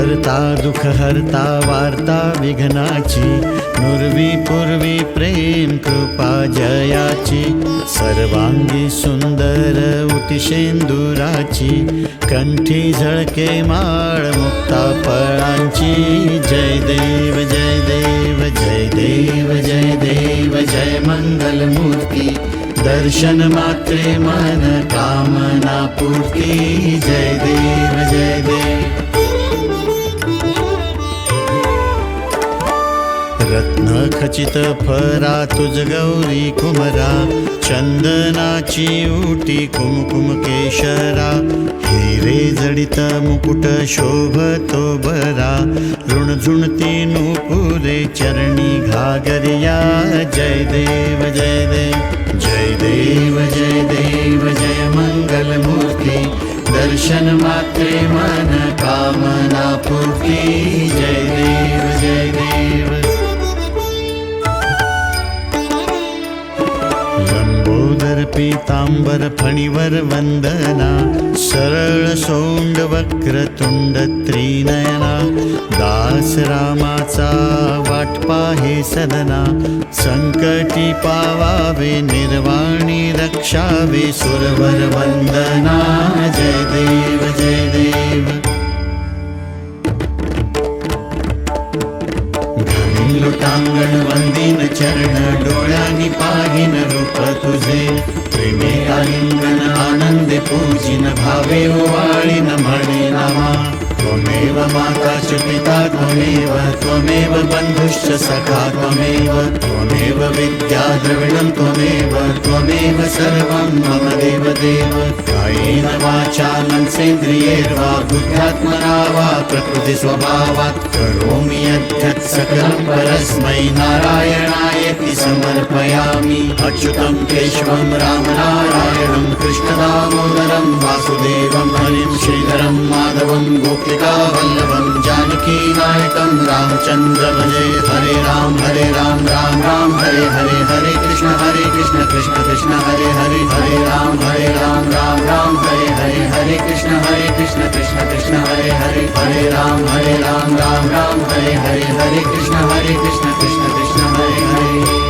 करता दुःख हरता वार्ता विघ्नाची, नुरवी पूर्वी प्रेम कृपा जयाची, सर्वांगी सुंदर उतिशेंदुराची, कंठी झळके माळ मुक्ता फळांची. जय देव जय देव जय देव जय देव जय मंगलमूर्ती, दर्शन मात्रे मन कामना पूर्ती. जय देव जय देव. रत्न खचित फरा तुझ गौरी कुमरा, चंदनाची उटी कुमकुम केशरा, हिरे जडित मुकुट शोभतो बरा, ऋणझुणती नुपुरे चरणी घागरिया. जय देव जय देव जय देव जय देव जय मंगलमूर्ती, दर्शन मात्रे मन कामना पूर्ती. जय देव जय देव. लंबोदर पीतांबर फणीवर वंदना, सरळ सोंड वक्रतुंड त्रिनयना, दास रामाचा वाटपा हे सदना, संकटी पावावे निर्वाणी रक्षावे सुरवर वंदना. जय देव जय देव. लोटांगण वंदीन चरण, डोळ्यांनी पाहिन रूप तुझे, प्रेमे आलिंगन आनंदे पूजिन, भावे ओवाळीन म्हणे नामा. त्वमेव माता च पिता त्वमेव, त्वमेव बंधुश्च सखा त्वमेव, त्वमेव विद्या द्रविणं त्वमेव, त्वमेव सर्वं मम देव देव. कायेन वाचा मनसेन्द्रियैर्वा बुद्ध्यात्मना वा प्रकृति स्वभावात्, करोमि यद्यत् सकलं परस्मै नारायणायेति समर्पयामि. अच्युतं केशवं रामनारायणं कृष्णदामोदरं वासुदेवं हरिं श्रीधरं माधवं गोपिकावल्लभं जानकीनायकं रामचन्द्र भजे. हरे राम राम राम हरे हरे, हरे कृष्ण कृष्ण कृष्ण हरे हरे, हरे राम राम राम हरे हरे, हरे कृष्ण कृष्ण कृष्ण हरे हरे, हरे राम राम राम हरे हरे, हरे कृष्ण कृष्ण कृष्ण हरे हरे.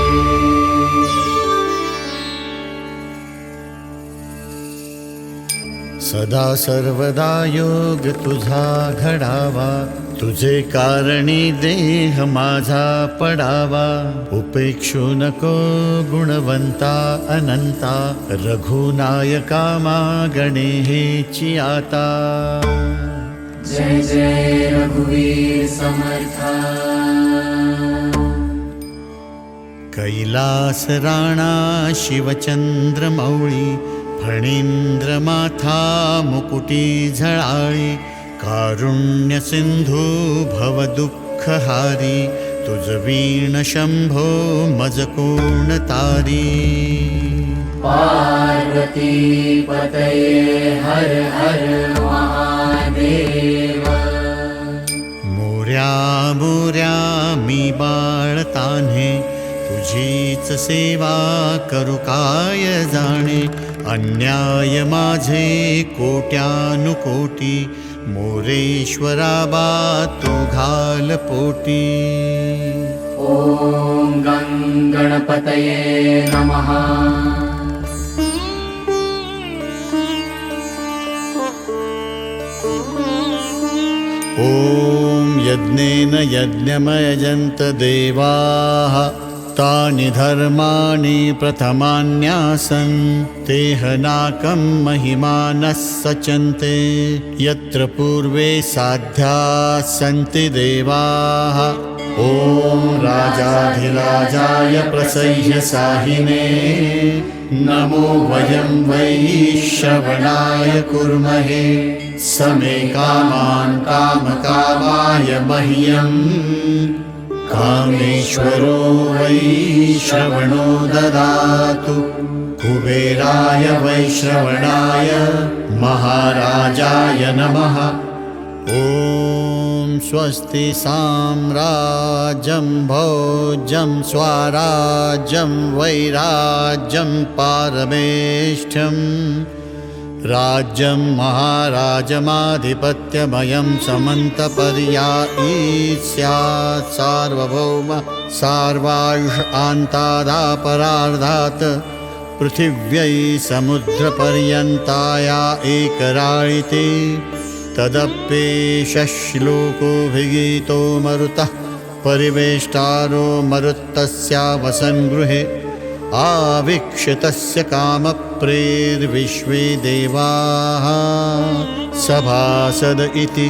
सदा सर्वदा योग तुझा घडावा, तुझे कारणी देह माझा पडावा. उपेक्षू नको गुणवंता अनंता, रघुनायका मागणे हेची आता. जय जय रघुवीर समर्था. कैलास राणा शिवचंद्र मौळी, फणींद्र माथा मुकुटी झळाळी, कारुण्य सिंधू भव दुःखहारी, तुझ वीण शंभो मज कोण तारी. पार्वती पतये हर हर महादेव. मोऱ्या मोऱ्या मी बाळ तान्हे, तुझीच सेवा करू काय जाणे. अन्याय माझे कोट्यानुकोटी, मोरेश्वरा बा तू घाल पोटी. ओम गणपतये नमः. ॐ यज्ञेन यज्ञमयजन्त देवाः, तानि धर्माणि प्रथमान्यासन्, तेहनाकं महिमानः सचन्ते. यत्र पूर्वे साध्या सन्ति देवाः, ॐ राजाधिराजाय प्रसह्य साहिने, नमो वयं वै श्रवणाय कुर्महे. समे कामान् कामकामाय मह्यम्, कामेश्वरो वै श्रवणो ददातु. कुबेराय वै श्रवणाय महाराजाय नमः. ॐ स्वस्ति साम्राज्यं भोज्यं स्वराज्यं वैराज्यं पारमेष्ठ्यं, राज्यं महाराजमाधिपत्यमयं समन्तपर्यायी स्यात् सार्वभौम सार्वायुष आन्तादापरार्धात् पृथिव्यै समुद्रपर्यन्ताया एकराळिते तदप्येषश्लोकोऽभिगीतो मरुतः परिवेष्टारो मरुत्तस्या वसन्गृहे आवीक्षितस्य कामप्रेर्विश्वे देवाः सभासद इति।